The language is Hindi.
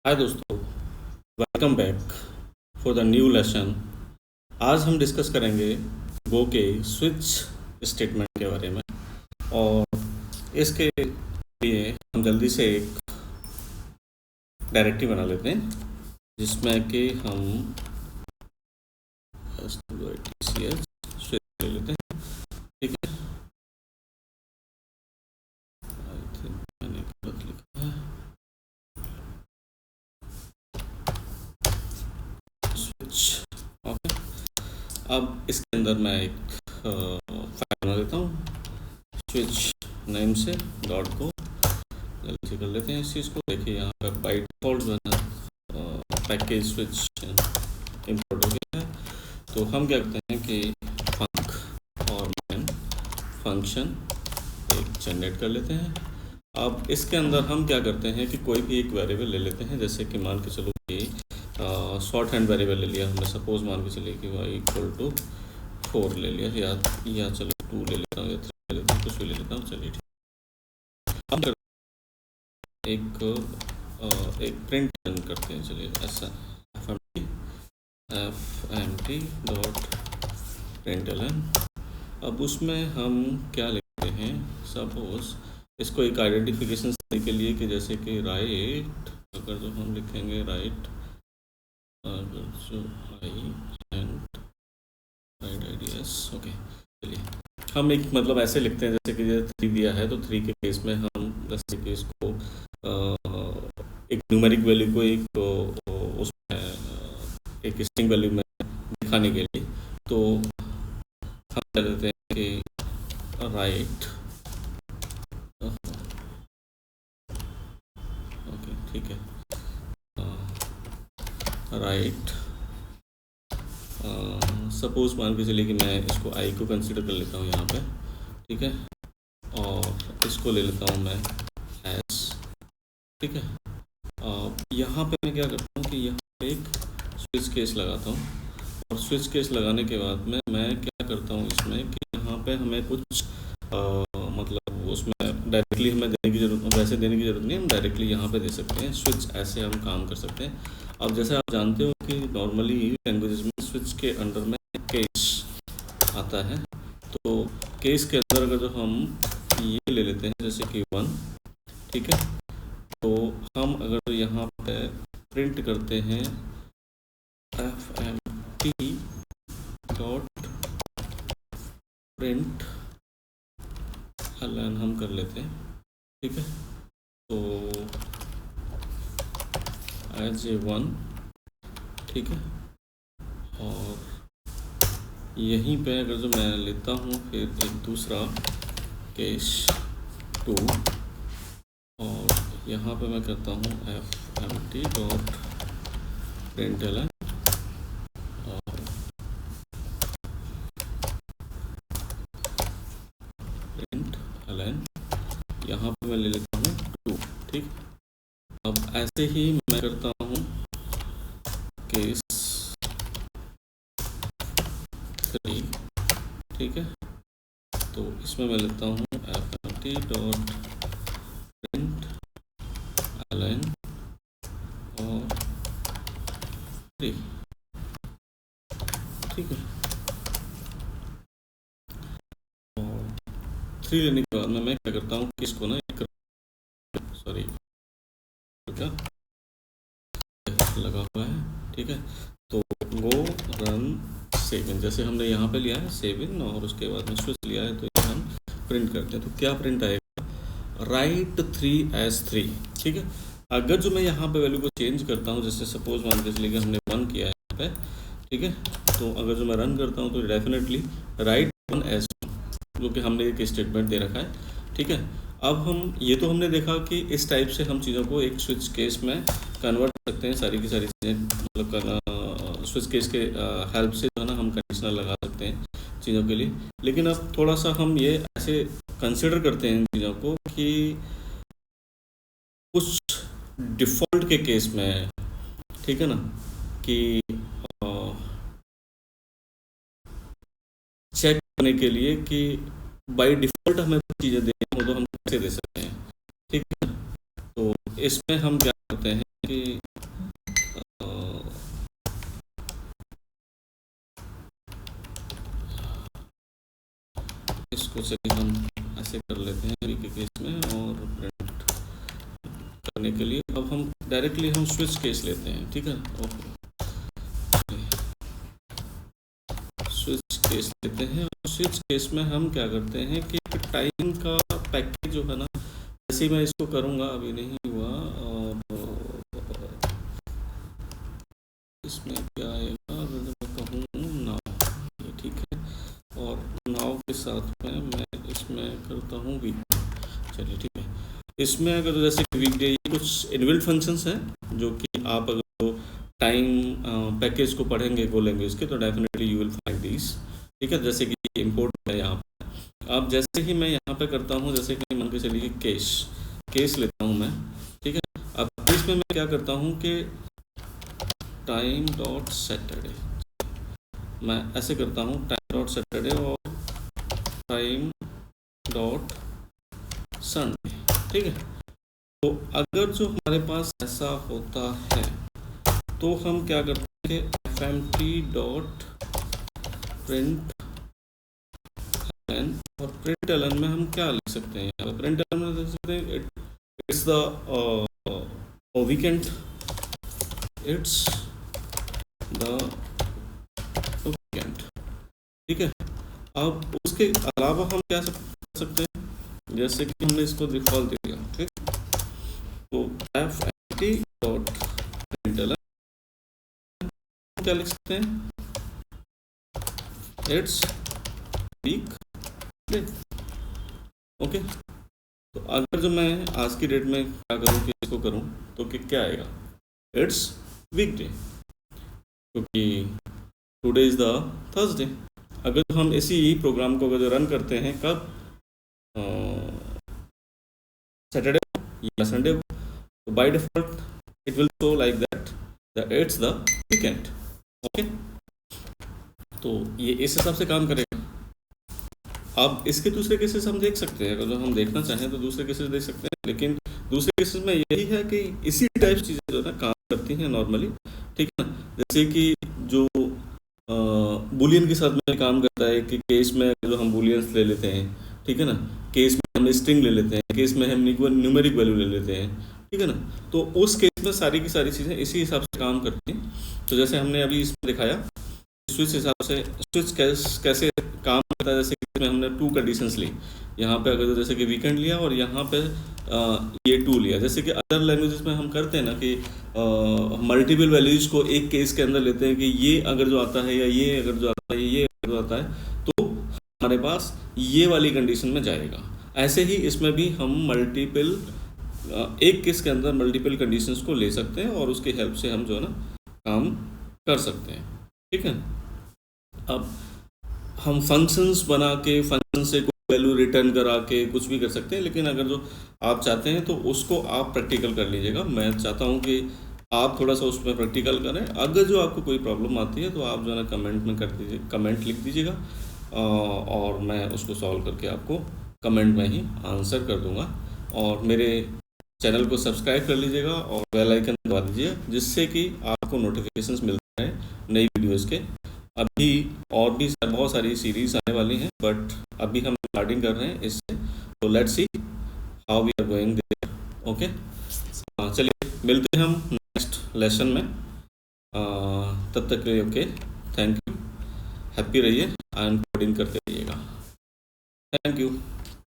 हाय दोस्तों, welcome back for the new lesson. आज हम डिस्कस करेंगे गो के स्विच स्टेटमेंट के बारे में। और इसके लिए हम जल्दी से एक डायरेक्टिव बना लेते हैं जिसमें कि हम switch स्विच ले लेते हैं। ठीक है, आई थिंक मैंने गलत लिखा है। Switch, okay. अब इसके अंदर मैं एक फाइल बना लेता हूँ स्विच नेम से डॉट को। जल्दी से कर लेते हैं इस चीज़ को। देखिए यहाँ पे बाई डिफ़ॉल्ट जो है ना पैकेज स्विच इंपोर्ट हो गया है। तो हम क्या करते हैं कि फंक और मैन फंक्शन एक जनरेट कर लेते हैं। अब इसके अंदर हम क्या करते हैं कि कोई भी एक वेरिएबल ले लेते हैं, जैसे कि मान के चलो कि शॉर्ट हैंड वेरिएबल ले लिया हमने। सपोज मान के चलिए कि वाई इक्वल टू 4 ले लिया, या चलो 2 ले लेता हूँ या 3 ले लेता हूँ, कुछ भी ले लेता हूँ। चलिए ठीक, हम एक प्रिंट रन करते हैं। चलिए ऐसा F M T dot println. अब उसमें हम क्या लिखते हैं, सपोज इसको एक आइडेंटिफिकेशन देने के लिए कि जैसे कि राइट, अगर जो हम लिखेंगे राइट, अगर जो आई एंड राइट आइडियास, ओके। चलिए हम एक मतलब ऐसे लिखते हैं जैसे कि जैसे 3 दिया है तो 3 के केस में हम जैसे कि इसको एक न्यूमेरिक वैल्यू को एक उसमें एक स्ट्रिंग वैल्यू में दिखाने के लिए तो हम कह देते हैं कि राइट, ओके ठीक है, राइट। सपोज मान के चलिए कि मैं इसको आई को कंसिडर कर लेता हूँ यहाँ पे, ठीक है, और इसको ले लेता हूँ मैं एस, ठीक है। यहाँ पे मैं क्या करता हूँ कि यहाँ पे एक स्विच केस लगाता हूँ, और स्विच केस लगाने के बाद में मैं क्या करता हूँ इसमें कि यहाँ पे हमें कुछ मतलब उसमें डायरेक्टली हमें देने की जरूरत, वैसे देने की ज़रूरत नहीं, हम डायरेक्टली यहाँ पे दे सकते हैं स्विच, ऐसे हम काम कर सकते हैं। अब जैसे आप जानते हो कि नॉर्मली लैंग्वेजेस में स्विच के अंडर में केस आता है, तो केस के अंदर अगर जो हम ये ले लेते हैं जैसे कि 1, ठीक है, तो हम अगर यहाँ पे प्रिंट करते हैं F M T dot println हम कर लेते हैं, ठीक है, तो एज ए 1, ठीक है। और यहीं पे अगर जो मैं लेता हूँ फिर एक दूसरा केस 2, और यहाँ पे मैं करता हूँ F M T dot println, और प्रिंट एलन यहाँ पे मैं ले लेता हूँ 2, ठीक। अब ऐसे ही मैं करता हूँ केस 3, ठीक है, तो इसमें मैं लेता हूँ F M T dot println और 3, ठीक है। और 3 लेने के बाद में मैं क्या करता हूँ कि इसको ना एक, सॉरी क्या लगा हुआ है, ठीक है, तो गो रन सेवन, जैसे हमने यहाँ पे लिया है सेवन और उसके बाद में स्विच लिया है, तो ये हम प्रिंट करते हैं। तो क्या प्रिंट आएगा, राइट 3 एज 3, ठीक है। अगर जो मैं यहाँ पे वैल्यू को चेंज करता हूँ, जैसे सपोज मान के चलिए कि हमने 1 किया है यहाँ पे, ठीक है, तो अगर जो मैं रन करता हूँ तो डेफिनेटली राइट 1 एज 1, जो कि हमने एक स्टेटमेंट दे रखा है, ठीक है। अब हम ये तो हमने देखा कि इस टाइप से हम चीज़ों को एक स्विच केस में कन्वर्ट कर सकते हैं, सारी की सारी चीज़ें, मतलब स्विच केस के हेल्प से जो है ना हम कंडीशनल लगा सकते हैं चीज़ों के लिए। लेकिन अब थोड़ा सा हम ये ऐसे कंसिडर करते हैं इन चीज़ों को कि कुछ डिफ़ॉल्ट के केस में, ठीक है ना, कि चेक करने के लिए कि बाय डिफ़ॉल्ट हमें चीज़ें देनी हो तो हम कैसे दे सकते हैं, ठीक है। तो इसमें हम क्या करते हैं कि इसको चलिए हम ऐसे कर लेते हैं अभी के केस में, और प्रिंट करने के लिए अब हम डायरेक्टली हम स्विच केस लेते हैं, ठीक है। ओके, स्विच केस लेते हैं, और स्विच केस में हम क्या करते हैं कि टाइम का पैकेज जो है ना, जैसे ही मैं इसको करूँगा, अभी नहीं हुआ, और इसमें क्या आएगा अगर मैं कहूँ नाउ, ये ठीक है, और नाउ के साथ में मैं इसमें करता हूँ वीक। चलिए ठीक है, इसमें अगर जैसे वीक डे कुछ इनबिल्ट फंक्शंस हैं जो कि आप अगर टाइम पैकेज को पढ़ेंगे बोलेंगे इसके, तो definitely you will find this, ठीक है। जैसे कि इंपोर्ट है यहाँ पे, अब जैसे ही मैं यहाँ पे करता हूँ, जैसे कि मान के चलिए केस लेता हूँ मैं, ठीक है। अब केस में मैं क्या करता हूँ कि टाइम डॉट सैटरडे, मैं ऐसे करता हूँ टाइम डॉट सैटरडे और टाइम डॉट संडे, ठीक है। तो अगर जो हमारे पास ऐसा होता है तो हम क्या करते हैं कि fmt डॉट प्रिंट और प्रिंट एलन में हम क्या लिख सकते हैं, प्रिंट एलन में लिख सकते हैं it's the weekend, it's the weekend, ठीक है। अब उसके अलावा हम क्या कर सकते हैं, जैसे कि हमने इसको डिफॉल्ट दे दिया, ठीक, तो fmt डॉट प्रिंट एलन क्या लिख सकते हैं, इट्स वीक डे, ओके। तो अगर जो मैं आज की डेट में क्या करूँ कि इसको करूँ तो कि क्या आएगा, इट्स वीक डे, क्योंकि टुडे इज़ द थर्सडे। अगर हम इसी प्रोग्राम को अगर रन करते हैं कब, सैटरडे या संडे को, तो by default it will show like that it's the weekend, okay. तो ये इस हिसाब से काम करेगा। अब इसके दूसरे केसेस हम देख सकते हैं, अगर हम देखना चाहें तो दूसरे केसेस देख सकते हैं, लेकिन दूसरे केसेस में यही है कि इसी टाइप चीज़ें जो है ना काम करती हैं नॉर्मली, ठीक है ना। जैसे कि जो बुलियन के साथ में काम करता है कि केस में जो हम बुलियंस ले लेते हैं, ठीक है ना, केस में हम स्ट्रिंग ले लेते हैं, केस में हम न्यूमेरिक वैल्यू ले लेते हैं, ठीक है ना। तो उस केस में सारी की सारी चीज़ें इसी हिसाब से काम करती हैं। तो जैसे हमने अभी इसमें दिखाया स्विच हिसाब से, स्विच कैसे काम करता है, जैसे कि हमने 2 कंडीशंस ली, यहाँ पे अगर जैसे कि वीकेंड लिया और यहाँ पे ये 2 लिया। जैसे कि अदर लैंग्वेजेस में हम करते हैं ना कि मल्टीपल वैल्यूज को एक केस के अंदर लेते हैं कि ये अगर जो आता है या ये अगर जो आता है ये अगर जो आता है तो हमारे पास ये वाली कंडीशन में जाएगा। ऐसे ही इसमें भी हम मल्टीपल एक केस के अंदर मल्टीपल कंडीशंस को ले सकते हैं और उसकी हेल्प से हम जो है ना काम कर सकते हैं, ठीक है। अब हम फंक्शंस बना के फंक्शन से कोई वैल्यू रिटर्न करा के कुछ भी कर सकते हैं, लेकिन अगर जो आप चाहते हैं तो उसको आप प्रैक्टिकल कर लीजिएगा। मैं चाहता हूं कि आप थोड़ा सा उसमें प्रैक्टिकल करें। अगर जो आपको कोई प्रॉब्लम आती है तो आप जो है ना कमेंट में कर दीजिए, कमेंट लिख दीजिएगा और मैं उसको सॉल्व करके आपको कमेंट में ही आंसर कर दूंगा। और मेरे चैनल को सब्सक्राइब कर लीजिएगा और बेल आइकन दबा दीजिए, जिससे कि आपको नोटिफिकेशंस मिलते रहें नई वीडियोज़ के। अभी और भी बहुत सारी सीरीज आने वाली हैं, बट अभी हम स्टार्टिंग कर रहे हैं इससे, तो let's see how we are going there, okay. चलिए मिलते हैं हम नेक्स्ट लेसन में, तब तक के लिए ओके, थैंक यू, हैप्पी रहिए एंड कोडिंग करते रहिएगा, थैंक यू।